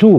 2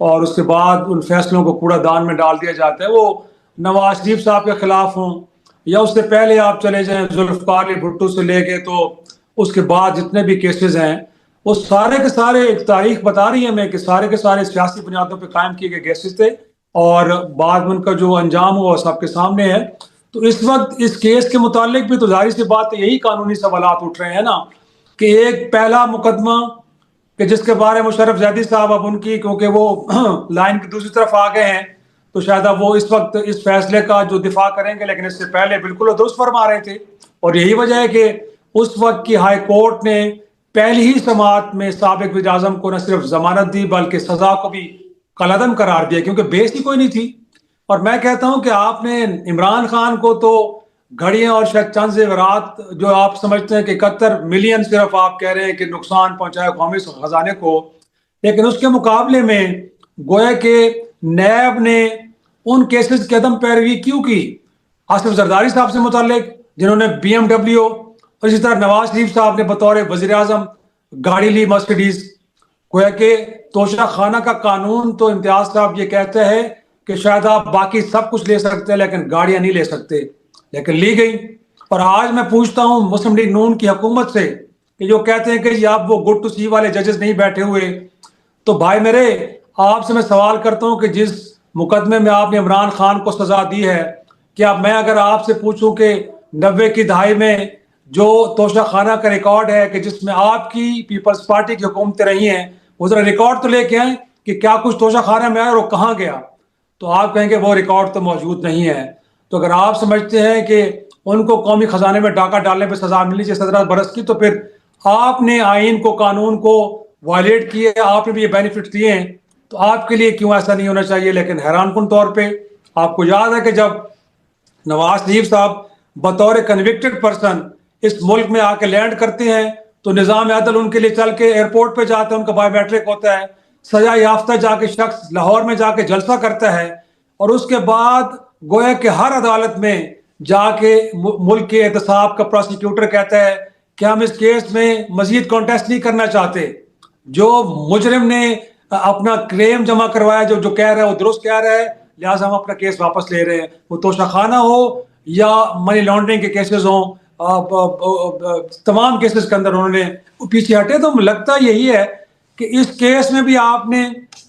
اور اس کے بعد ان فیصلوں کو کوڑا دان میں ڈال دیا جاتا ہے، وہ نواز شریف صاحب کے خلاف ہوں یا اس سے پہلے آپ چلے جائیں ذوالفقار علی بھٹو سے لے کے تو اس کے بعد جتنے بھی کیسز ہیں وہ سارے کے سارے ایک تاریخ بتا رہی ہے ہمیں کہ سارے کے سارے سیاسی بنیادوں پہ قائم کیے گئے کیسز تھے، اور بعد میں ان کا جو انجام ہوا سب کے سامنے ہے۔ تو اس وقت اس کیس کے متعلق بھی تو ظاہر سی بات ہے یہی قانونی سوالات اٹھ رہے ہیں نا، کہ ایک پہلا مقدمہ کہ جس کے بارے میں مشرف زیدی صاحب اب ان کی کیونکہ وہ لائن کی دوسری طرف آ گئے ہیں تو شاید اب وہ اس وقت اس فیصلے کا جو دفاع کریں گے، لیکن اس سے پہلے بالکل وہ درست فرما رہے تھے، اور یہی وجہ ہے کہ اس وقت کی ہائی کورٹ نے پہلی ہی سماعت میں سابق وزیر اعظم کو نہ صرف ضمانت دی بلکہ سزا کو بھی کالعدم قرار دیا، کیونکہ بیس ہی کوئی نہیں تھی۔ اور میں کہتا ہوں کہ آپ نے عمران خان کو تو گھڑیاں اور شاید چند زیورات جو آپ سمجھتے ہیں کہ 71 ملین صرف آپ کہہ رہے ہیں کہ نقصان پہنچایا قومی خزانے کو، لیکن اس کے مقابلے میں گویا کہ نیب نے ان کیسز کی عدم پیروی کیوں کی؟ آصف زرداری صاحب سے متعلق جنہوں نے بی ایم ڈبلیو، اور اسی طرح نواز شریف صاحب نے بطور وزیر اعظم گاڑی لی مرسیڈیز۔ گویا کہ توشہ خانہ کا قانون تو امتیاز صاحب یہ کہتا ہے کہ شاید آپ باقی سب کچھ لے سکتے ہیں لیکن گاڑیاں نہیں لے سکتے، لیکن لی گئی۔ اور آج میں پوچھتا ہوں مسلم لیگ نون کی حکومت سے کہ جو کہتے ہیں کہ جی آپ وہ گڈ ٹو سی والے ججز نہیں بیٹھے ہوئے، تو بھائی میرے آپ سے میں سوال کرتا ہوں کہ جس مقدمے میں آپ نے عمران خان کو سزا دی ہے، کیا میں اگر آپ سے پوچھوں کہ 90 کی دہائی میں جو توشہ خانہ کا ریکارڈ ہے کہ جس میں آپ کی پیپلز پارٹی کی حکومتیں رہی ہیں، وہ ذرا ریکارڈ تو لے کے آئیں کہ کیا کچھ توشہ خانہ میں آیا اور وہ کہاں گیا، تو آپ کہیں گے وہ ریکارڈ تو موجود نہیں ہے۔ تو اگر آپ سمجھتے ہیں کہ ان کو قومی خزانے میں ڈاکہ ڈالنے پہ سزا ملنی چاہیے 17 برس کی، تو پھر آپ نے آئین کو قانون کو وائلیٹ کیے، آپ نے بھی یہ بینیفٹ دیے ہیں، تو آپ کے لیے کیوں ایسا نہیں ہونا چاہیے؟ لیکن حیران کن طور پہ آپ کو یاد ہے کہ جب نواز شریف صاحب بطور کنوکٹڈ پرسن اس ملک میں آ کے لینڈ کرتے ہیں تو نظام عدل ان کے لیے چل کے ایئرپورٹ پہ جاتے ہیں، ان کا بایو میٹرک ہوتا ہے، سزا یافتہ جا کے شخص لاہور میں جا کے جلسہ کرتا ہے، اور اس کے بعد گویا کہ ہر عدالت میں جا کے ملک کے احتساب کا پروسیکیوٹر کہتا ہے کہ ہم اس کیس میں مزید کانٹیسٹ نہیں کرنا چاہتے، جو مجرم نے اپنا کلیم جمع کروایا جو کہہ رہا ہے وہ درست کہہ رہا ہے، لہٰذا ہم اپنا کیس واپس لے رہے ہیں۔ وہ توشہ خانہ ہو یا منی لانڈرنگ کے کیسز ہوں، تمام کیسز کے اندر انہوں نے پیچھے ہٹے۔ تو لگتا یہی ہے کہ اس کیس میں بھی آپ نے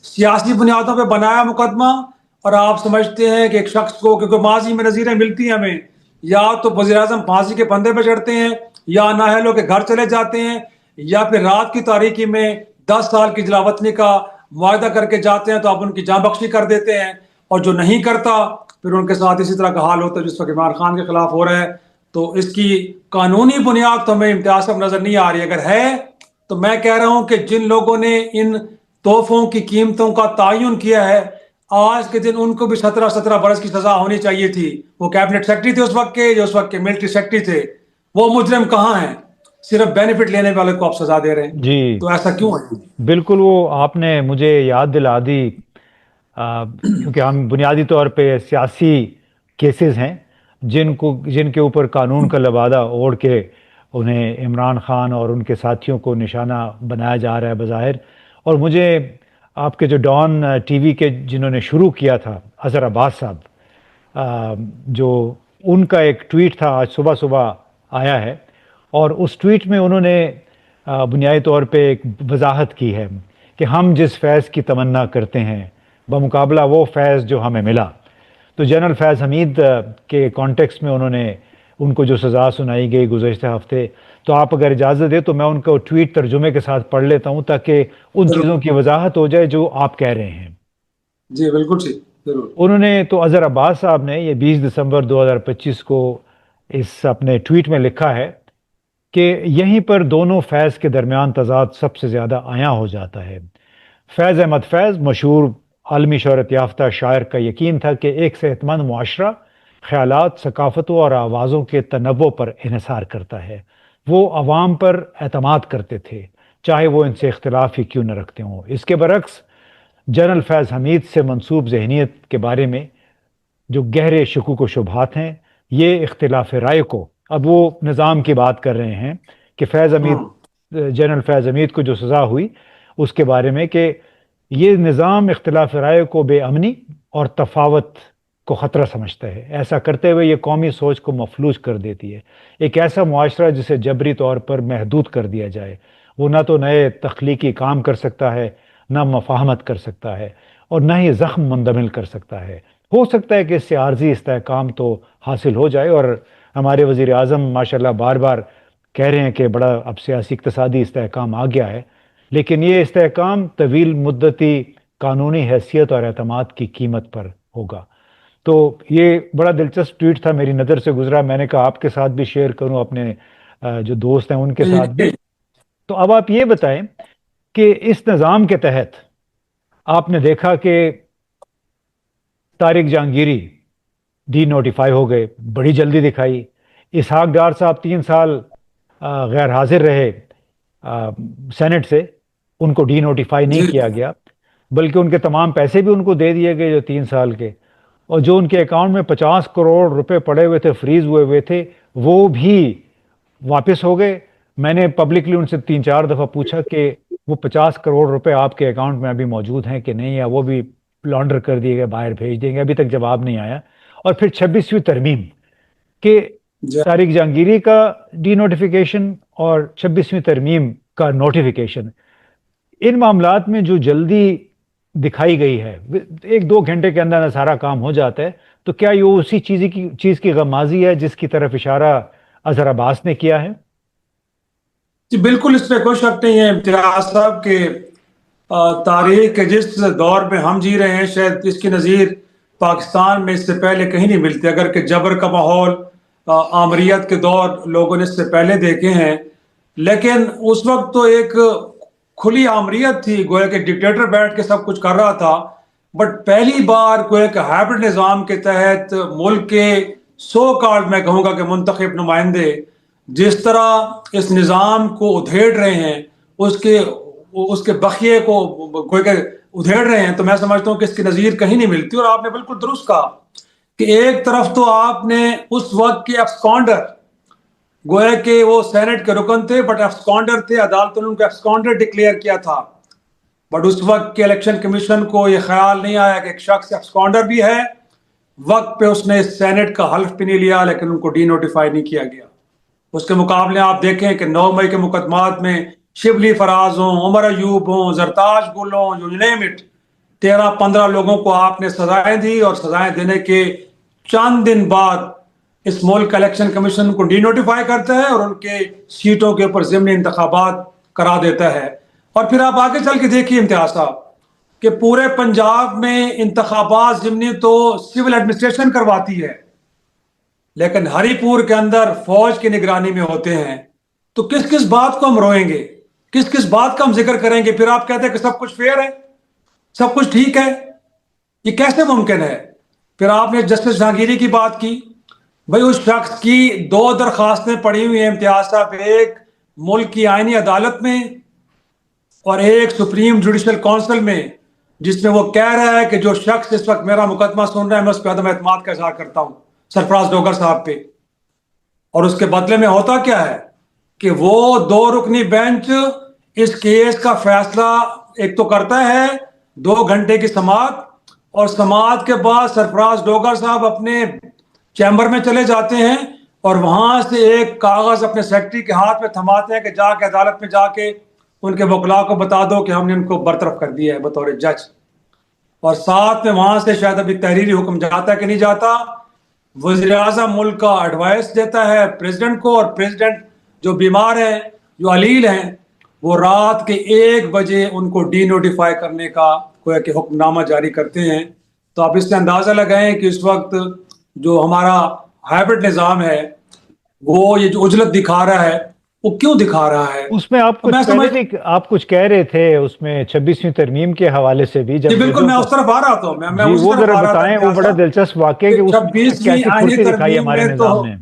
سیاسی بنیادوں پہ بنایا مقدمہ، اور آپ سمجھتے ہیں کہ ایک شخص کو، کیونکہ ماضی میں نظیریں ملتی ہیں ہمیں، یا تو وزیر اعظم پھانسی کے پھندے پہ چڑھتے ہیں یا نااہلوں کے گھر چلے جاتے ہیں، یا پھر رات کی تاریکی میں 10 سال کی جلاوطنی کا معاہدہ کر کے جاتے ہیں تو آپ ان کی جاں بخشی کر دیتے ہیں، اور جو نہیں کرتا پھر ان کے ساتھ اسی طرح کا حال ہوتا ہے جس وقت عمران خان کے خلاف ہو رہا ہے۔ تو اس کی قانونی بنیاد تو ہمیں امتیاز صاحب نظر نہیں آ رہی۔ اگر ہے تو میں کہہ رہا ہوں کہ جن لوگوں نے ان تحفوں کی قیمتوں کا تعین کیا ہے، آج کے دن ان کو بھی 17 برس کی سزا ہونی چاہیے تھی۔ وہ کیبنٹ سیکرٹری تھے اس وقت کے، جو اس وقت کے ملٹری سیکرٹری تھے، وہ مجرم کہاں ہیں؟ صرف بینیفٹ لینے والے کو آپ سزا دے رہے ہیں، جی تو ایسا کیوں ہے؟ بالکل، وہ آپ نے مجھے یاد دلا دی، کیونکہ ہم بنیادی طور پہ سیاسی کیسز ہیں جن کے اوپر قانون کا لبادہ اوڑھ کے انہیں عمران خان اور ان کے ساتھیوں کو نشانہ بنایا جا رہا ہے بظاہر۔ اور مجھے آپ کے جو ڈان ٹی وی کے جنہوں نے شروع کیا تھا، اظہر عباس صاحب، جو ان کا ایک ٹویٹ تھا آج صبح صبح آیا ہے، اور اس ٹویٹ میں انہوں نے بنیادی طور پہ ایک وضاحت کی ہے کہ ہم جس فیض کی تمنا کرتے ہیں بمقابلہ وہ فیض جو ہمیں ملا۔ تو جنرل فیض حمید کے کانٹیکس میں انہوں نے ان کو جو سزا سنائی گئی گزشتہ ہفتے، تو آپ اگر اجازت دیں تو میں ان کو ٹویٹ ترجمے کے ساتھ پڑھ لیتا ہوں تاکہ ان چیزوں کی وضاحت ہو جائے جو آپ کہہ رہے ہیں۔ جی بالکل ٹھیک، ضرور۔ انہوں نے تو اظہر عباس صاحب نے یہ 20 دسمبر 2025 کو اس اپنے ٹویٹ میں لکھا ہے کہ یہیں پر دونوں فیض کے درمیان تضاد سب سے زیادہ عیاں ہو جاتا ہے۔ فیض احمد فیض مشہور عالمی شہرت یافتہ شاعر کا یقین تھا کہ ایک صحت مند معاشرہ خیالات، ثقافتوں اور آوازوں کے تنوع پر انحصار کرتا ہے۔ وہ عوام پر اعتماد کرتے تھے، چاہے وہ ان سے اختلاف ہی کیوں نہ رکھتے ہوں۔ اس کے برعکس جنرل فیض حمید سے منسوب ذہنیت کے بارے میں جو گہرے شکوک و شبہات ہیں، یہ اختلاف رائے کو، اب وہ نظام کی بات کر رہے ہیں کہ فیض حمید، جنرل فیض حمید کو جو سزا ہوئی اس کے بارے میں، کہ یہ نظام اختلاف رائے کو بے امنی اور تفاوت کو خطرہ سمجھتا ہے. ایسا کرتے ہوئے یہ قومی سوچ کو مفلوج کر دیتی ہے. ایک ایسا معاشرہ جسے جبری طور پر محدود کر دیا جائے وہ نہ تو نئے تخلیقی کام کر سکتا ہے، نہ مفاہمت کر سکتا ہے، اور نہ ہی زخم مندمل کر سکتا ہے. ہو سکتا ہے کہ اس سے عارضی استحکام تو حاصل ہو جائے، اور ہمارے وزیر اعظم ماشاءاللہ بار بار کہہ رہے ہیں کہ بڑا اب سیاسی اقتصادی استحکام آ گیا ہے، لیکن یہ استحکام طویل مدتی قانونی حیثیت اور اعتماد کی قیمت پر ہوگا. تو یہ بڑا دلچسپ ٹویٹ تھا، میری نظر سے گزرا، میں نے کہا آپ کے ساتھ بھی شیئر کروں، اپنے جو دوست ہیں ان کے ساتھ بھی. تو اب آپ یہ بتائیں کہ اس نظام کے تحت آپ نے دیکھا کہ طارق جہانگیری ڈی نوٹیفائی ہو گئے، بڑی جلدی دکھائی. اسحاق ڈار صاحب 3 سال غیر حاضر رہے سینٹ سے، ان کو ڈی نوٹیفائی نہیں کیا گیا، بلکہ ان کے تمام پیسے بھی ان کو دے دیے گئے جو 3 سال کے، اور جو ان کے اکاؤنٹ میں 50 کروڑ روپے پڑے ہوئے تھے، فریز ہوئے ہوئے تھے، وہ بھی واپس ہو گئے. میں نے پبلکلی ان سے 3 4 دفعہ پوچھا کہ وہ 50 کروڑ روپے آپ کے اکاؤنٹ میں ابھی موجود ہیں کہ نہیں، یا وہ بھی لانڈر کر دیے گئے، باہر بھیج دیں گے. ابھی تک جواب نہیں آیا. اور پھر 26ویں ترمیم کہ طارق جہانگیری کا ڈی نوٹیفیکیشن اور 26ویں ترمیم کا نوٹیفیکیشن، ان معاملات میں جو جلدی دکھائی گئی ہے، 1 2 گھنٹے کے اندر سارا کام ہو جاتا ہے، تو کیا یہ اسی چیز کی غمازی ہے جس کی طرف اشارہ اظہر عباس نے کیا ہے؟ جی بالکل، اس پہ کوئی شک نہیں ہے امتیاز صاحب کہ تاریخ کے جس دور میں ہم جی رہے ہیں شاید اس کی نظیر پاکستان میں اس سے پہلے کہیں نہیں ملتی. اگر کہ جبر کا ماحول، آمریت کے دور لوگوں نے اس سے پہلے دیکھے ہیں، لیکن اس وقت تو ایک کھلی آمریت تھی، گویا کہ ڈکٹیٹر بیٹھ کے سب کچھ کر رہا تھا. بٹ پہلی بار گویا کہ ہائبرڈ نظام کے تحت ملک کے سو کارڈ، میں کہوں گا کہ منتخب نمائندے جس طرح اس نظام کو ادھیڑ رہے ہیں، اس کے بخیے کو گویا کہ ادھیڑ رہے ہیں، تو میں سمجھتا ہوں کہ اس کی نظیر کہیں نہیں ملتی. اور آپ نے بالکل درست کہا کہ ایک طرف تو آپ نے اس وقت کے ایبسکانڈر، گویا کہ وہ سینٹ کے رکن تھے بٹ ایبسکانڈر تھے، عدالتوں نے ان کو ایبسکانڈر ڈکلیئر کیا تھا. بٹ اس وقت کے الیکشن کمیشن کو یہ خیال نہیں آیا کہ ایک شخص ایبسکانڈر بھی ہے. وقت پہ اس نے سینٹ کا حلف بھی نہیں لیا، لیکن ان کو ڈی نوٹیفائی نہیں کیا گیا. اس کے مقابلے آپ دیکھیں کہ 9 مئی کے مقدمات میں شبلی فراز ہوں، عمر ایوب ہوں، زرتاج گل ہوں، جو نیم اٹ، 13 15 لوگوں کو آپ نے سزائیں دی، اور سزائیں دینے کے چند دن بعد اس ملک کا الیکشن کمیشن کو ڈی نوٹیفائی کرتا ہے اور ان کے سیٹوں کے اوپر ضمنی انتخابات کرا دیتا ہے. اور پھر آپ آگے چل کے دیکھیے امتیاز صاحب کہ پورے پنجاب میں انتخابات ضمنی تو سول ایڈمنسٹریشن کرواتی ہے، لیکن ہری پور کے اندر فوج کی نگرانی میں ہوتے ہیں. تو کس کس بات کو ہم روئیں گے، کس کس بات کا ہم ذکر کریں گے؟ پھر آپ کہتے ہیں کہ سب کچھ فیئر ہے، سب کچھ ٹھیک ہے، یہ کیسے ممکن ہے؟ پھر آپ نے جسٹس جہانگیری کی بات کی. بھائی اس شخص کی 2 درخواستیں پڑی ہوئی ہیں امتیاز صاحب، ایک ملک کی آئینی عدالت میں اور ایک سپریم جوڈیشل کونسل میں، جس میں وہ کہہ رہا ہے کہ جو شخص اس وقت میرا مقدمہ سن رہا ہے میں اس پہ عدم اعتماد کا اظہار کرتا ہوں، سرفراز ڈوگر صاحب پہ. اور اس کے بدلے میں ہوتا کیا ہے کہ وہ 2 رکنی بینچ اس کیس کا فیصلہ ایک تو کرتا ہے 2 گھنٹے کی سماعت، اور سماعت کے بعد سرفراز ڈوگر صاحب اپنے چیمبر میں چلے جاتے ہیں اور وہاں سے ایک کاغذ اپنے سیکرٹری کے ہاتھ میں تھماتے ہیں کہ جا کے عدالت میں جا کے ان کے وکلاء کو بتا دو کہ ہم نے ان کو برطرف کر دیا ہے بطور جج. اور ساتھ میں وہاں سے شاید ابھی تحریری حکم جاتا ہے کہ نہیں جاتا، وزیر اعظم ملک کا ایڈوائس دیتا ہے پریزیڈنٹ کو، اور پریزیڈنٹ جو بیمار ہیں، جو علیل ہیں، وہ رات کے 1 بجے ان کو ڈی نوٹیفائی کرنے کا کوئی کہ حکم نامہ جاری کرتے ہیں. تو آپ اس سے اندازہ لگائیں کہ اس وقت جو ہمارا ہائبرڈ نظام ہے وہ یہ جو عجلت دکھا رہا ہے، وہ کیوں دکھا رہا ہے؟ اس میں آپ کچھ پہلے بھی آپ کچھ کہہ رہے تھے اس میں 26ویں ترمیم کے حوالے سے بھی، جی بالکل، میں اس طرف آ رہا تھا، میں جی اس وہ طرف ذرا آ رہا بتائیں، وہ بڑا تھا دلچسپ واقعہ کہ کہ اس میں 26ویں کیسی آئینی پھرتی دکھائی ترمیم ہمارے میں تو، نظام نے.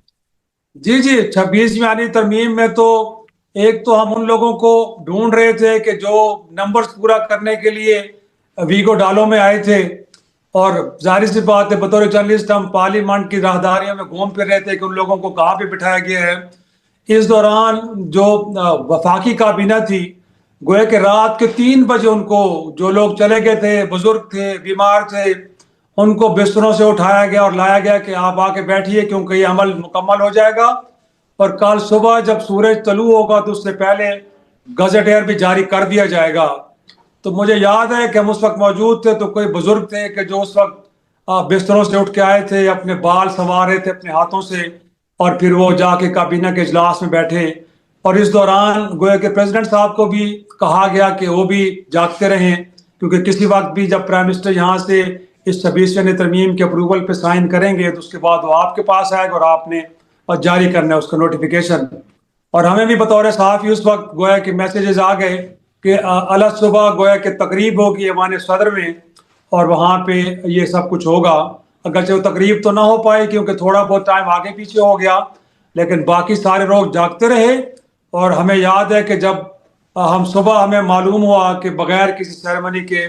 جی 26ویں آئینی ترمیم میں تو ایک تو ہم ان لوگوں کو ڈھونڈ رہے تھے کہ جو نمبرز پورا کرنے کے لیے ویگو ڈالو میں آئے تھے، اور ظاہر سی بات ہے بطور جرنلسٹ ہم پارلیمنٹ کی راہداریوں میں گھوم پھر رہے تھے کہ ان لوگوں کو کہاں پہ بٹھایا گیا ہے. اس دوران جو وفاقی کابینہ تھی گویا کہ رات کے 3 بجے ان کو، جو لوگ چلے گئے تھے، بزرگ تھے، بیمار تھے، ان کو بستروں سے اٹھایا گیا اور لایا گیا کہ آپ آ کے بیٹھیے کیونکہ یہ عمل مکمل ہو جائے گا، اور کل صبح جب سورج طلوع ہوگا تو اس سے پہلے گزٹیئر بھی جاری کر دیا جائے گا۔ تو مجھے یاد ہے کہ ہم اس وقت موجود تھے، تو کوئی بزرگ تھے کہ جو اس وقت بستروں سے اٹھ کے آئے تھے، اپنے بال سنوار رہے تھے اپنے ہاتھوں سے، اور پھر وہ جا کے کابینہ کے اجلاس میں بیٹھے، اور اس دوران گویا کہ پریزیڈنٹ صاحب کو بھی کہا گیا کہ وہ بھی جاگتے رہیں، کیونکہ کسی وقت بھی جب پرائم منسٹر یہاں سے اس 26ویں ترمیم کے اپروول پہ سائن کریں گے تو اس کے بعد وہ آپ کے پاس آئے گا اور آپ نے جاری کرنا ہے اس کا نوٹیفیکیشن۔ اور ہمیں بھی بطور صحافی اس وقت گویا کہ میسیجز آ گئے کہ الگ صبح گویا کہ تقریب ہوگی ایوان صدر میں، اور وہاں پہ یہ سب کچھ ہوگا۔ اگرچہ وہ تقریب تو نہ ہو پائی کیونکہ تھوڑا بہت ٹائم آگے پیچھے ہو گیا، لیکن باقی سارے لوگ جاگتے رہے۔ اور ہمیں یاد ہے کہ جب ہم صبح ہمیں معلوم ہوا کہ بغیر کسی سیریمنی کے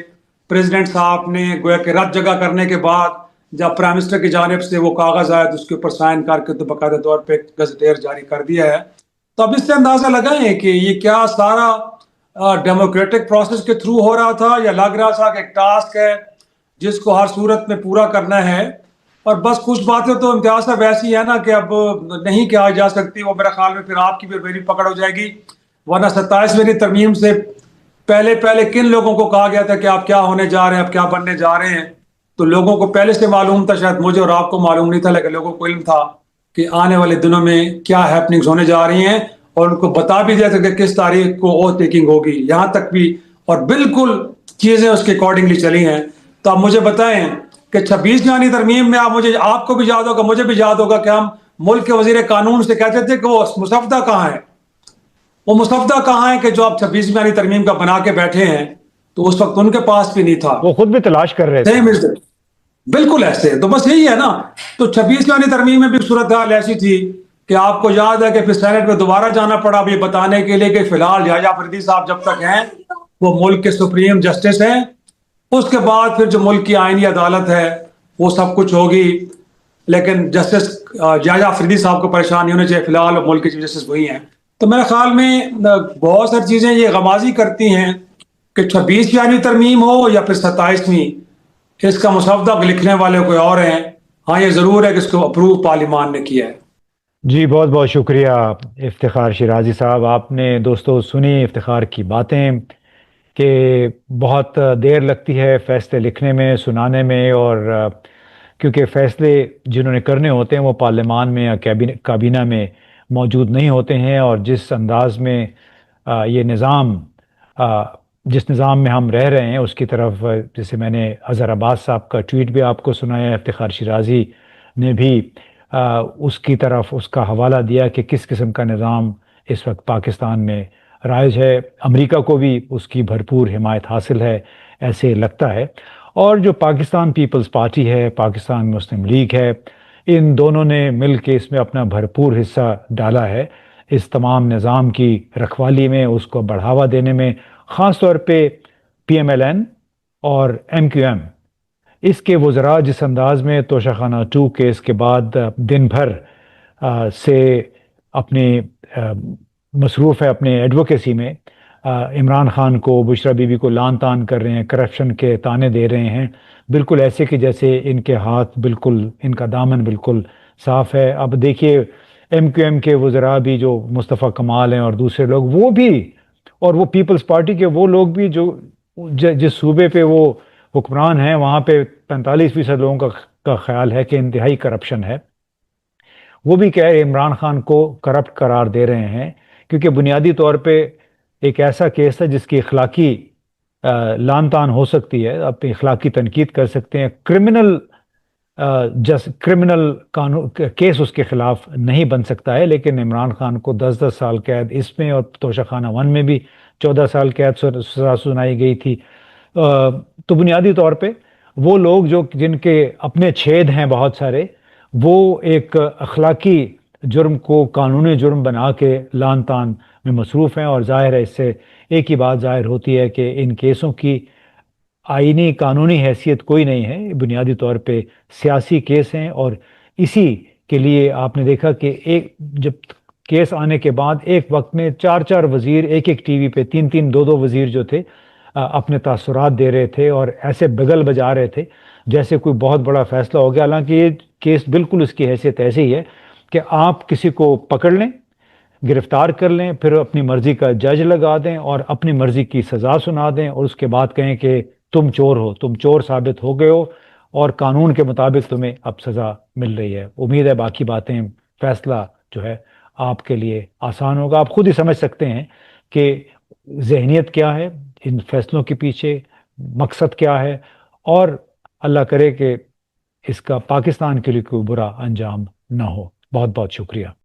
پریزیڈنٹ صاحب نے گویا کہ رد جگہ کرنے کے بعد جب پرائم منسٹر کی جانب سے وہ کاغذ آیا تو اس کے اوپر سائن کر کے تو باقاعدہ طور پہ گزٹیئر جاری کر دیا ہے۔ تو اب اس سے اندازہ لگائیں کہ یہ کیا سارا ڈیموکریٹک پروسیس کے تھرو ہو رہا تھا، یا لگ رہا تھا کہ ایک ٹاسک ہے جس کو ہر صورت میں پورا کرنا ہے۔ اور بس کچھ باتیں تو امتیاز صاحب ایسی ہے نا کہ اب نہیں کہا جا سکتی، وہ میرے خیال میں پھر آپ کی بھی میری پکڑ ہو جائے گی، ورنہ 27ویں ترمیم سے پہلے پہلے کن لوگوں کو کہا گیا تھا کہ آپ کیا ہونے جا رہے ہیں، آپ کیا بننے جا رہے ہیں؟ تو لوگوں کو پہلے سے معلوم تھا، شاید مجھے اور آپ کو معلوم نہیں تھا، لیکن لوگوں کو علم تھا کہ آنے والے دنوں میں کیا ہیپننگز ہونے جا رہی ہیں، اور ان کو بتا بھی دیا تھا کہ کس تاریخ کو اوتھ ٹیکنگ ہوگی، یہاں تک بھی، اور بالکل چیزیں اس کے اکارڈنگلی چلی ہیں۔ تو آپ مجھے بتائیں کہ 26ویں ترمیم میں آپ کو بھی یاد ہوگا، مجھے بھی یاد ہوگا کہ ہم ملک کے وزیر قانون سے کہتے تھے کہ وہ مسودہ کہاں ہے، وہ مسودہ کہاں ہے کہ جو آپ 26ویں ترمیم کا بنا کے بیٹھے ہیں؟ تو اس وقت ان کے پاس بھی نہیں تھا، وہ خود بھی تلاش کر رہے تھے۔ سیم از بالکل ایسے۔ تو بس یہی ہے نا، تو 26ویں ترمیم میں بھی صورتحال ایسی تھی کہ آپ کو یاد ہے کہ پھر سینٹ میں دوبارہ جانا پڑا اب یہ بتانے کے لیے کہ فی الحال یحییٰ آفریدی صاحب جب تک ہیں وہ ملک کے سپریم جسٹس ہیں، اس کے بعد پھر جو ملک کی آئینی عدالت ہے وہ سب کچھ ہوگی، لیکن جسٹس یحییٰ آفریدی صاحب کو پریشان نہیں ہونے چاہیے، فی الحال ملک کے چیف جسٹس وہی ہیں۔ تو میرے خیال میں بہت ساری چیزیں یہ غمازی کرتی ہیں کہ 26ویں ترمیم ہو یا پھر 27ویں، اس کا مسودہ لکھنے والے کوئی اور ہیں۔ ہاں یہ ضرور ہے کہ اس کو اپروو پارلیمان نے کیا ہے۔ جی بہت بہت شکریہ افتخار شیرازی صاحب، آپ نے دوستو سنی افتخار کی باتیں کہ بہت دیر لگتی ہے فیصلے لکھنے میں، سنانے میں، اور کیونکہ فیصلے جنہوں نے کرنے ہوتے ہیں وہ پارلیمان میں یا کابینہ میں موجود نہیں ہوتے ہیں، اور جس انداز میں یہ نظام جس نظام میں ہم رہ رہے ہیں اس کی طرف، جیسے میں نے اظہر عباس صاحب کا ٹویٹ بھی آپ کو سنایا، افتخار شیرازی نے بھی اس کی طرف اس کا حوالہ دیا کہ کس قسم کا نظام اس وقت پاکستان میں رائج ہے۔ امریکہ کو بھی اس کی بھرپور حمایت حاصل ہے ایسے لگتا ہے، اور جو پاکستان پیپلز پارٹی ہے، پاکستان مسلم لیگ ہے، ان دونوں نے مل کے اس میں اپنا بھرپور حصہ ڈالا ہے اس تمام نظام کی رکھوالی میں، اس کو بڑھاوا دینے میں، خاص طور پہ پی ایم ایل این اور ایم کیو ایم، اس کے وزراء جس انداز میں توشہ خانہ 2 کیس کے بعد دن بھر سے اپنے مصروف ہے اپنے ایڈوکیسی میں، عمران خان کو، بشرا بی بی کو لان تان کر رہے ہیں، کرپشن کے تانے دے رہے ہیں، بالکل ایسے کہ جیسے ان کے ہاتھ بالکل، ان کا دامن بالکل صاف ہے۔ اب دیکھیے ایم کیو ایم کے وزراء بھی جو مصطفیٰ کمال ہیں اور دوسرے لوگ، وہ بھی، اور وہ پیپلز پارٹی کے وہ لوگ بھی جو جس صوبے پہ وہ حکمران ہیں وہاں پہ 45% لوگوں کا خیال ہے کہ انتہائی کرپشن ہے، وہ بھی کہہ رہے عمران خان کو کرپٹ قرار دے رہے ہیں، کیونکہ بنیادی طور پہ ایک ایسا کیس ہے جس کی اخلاقی لان تان ہو سکتی ہے، آپ اخلاقی تنقید کر سکتے ہیں، کرمنل قانون کیس اس کے خلاف نہیں بن سکتا ہے، لیکن عمران خان کو 10 سال قید اس میں، اور توشہ خانہ 1 میں بھی 14 سال قید سزا سنائی گئی تھی۔ تو بنیادی طور پہ وہ لوگ جن کے اپنے چھید ہیں بہت سارے، وہ ایک اخلاقی جرم کو قانونی جرم بنا کے لان تان میں مصروف ہیں، اور ظاہر ہے اس سے ایک ہی بات ظاہر ہوتی ہے کہ ان کیسوں کی آئینی قانونی حیثیت کوئی نہیں ہے، بنیادی طور پہ سیاسی کیس ہیں، اور اسی کے لیے آپ نے دیکھا کہ کیس آنے کے بعد ایک وقت میں 4 وزیر ایک ایک ٹی وی پہ 3 2 وزیر جو تھے اپنے تاثرات دے رہے تھے اور ایسے بگل بجا رہے تھے جیسے کوئی بہت بڑا فیصلہ ہو گیا. حالانکہ یہ کیس بالکل اس کی حیثیت ایسی ہی ہے کہ آپ کسی کو پکڑ لیں، گرفتار کر لیں، پھر اپنی مرضی کا جج لگا دیں اور اپنی مرضی کی سزا سنا دیں اور اس کے بعد کہیں کہ تم چور ہو، تم چور ثابت ہو گئے ہو اور قانون کے مطابق تمہیں اب سزا مل رہی ہے. امید ہے باقی باتیں، فیصلہ جو ہے آپ کے لیے آسان ہوگا. آپ خود ہی سمجھ سکتے ہیں کہ ذہنیت کیا ہے ان فیصلوں کے پیچھے، مقصد کیا ہے، اور اللہ کرے کہ اس کا پاکستان کے لیے کوئی برا انجام نہ ہو. بہت بہت شکریہ.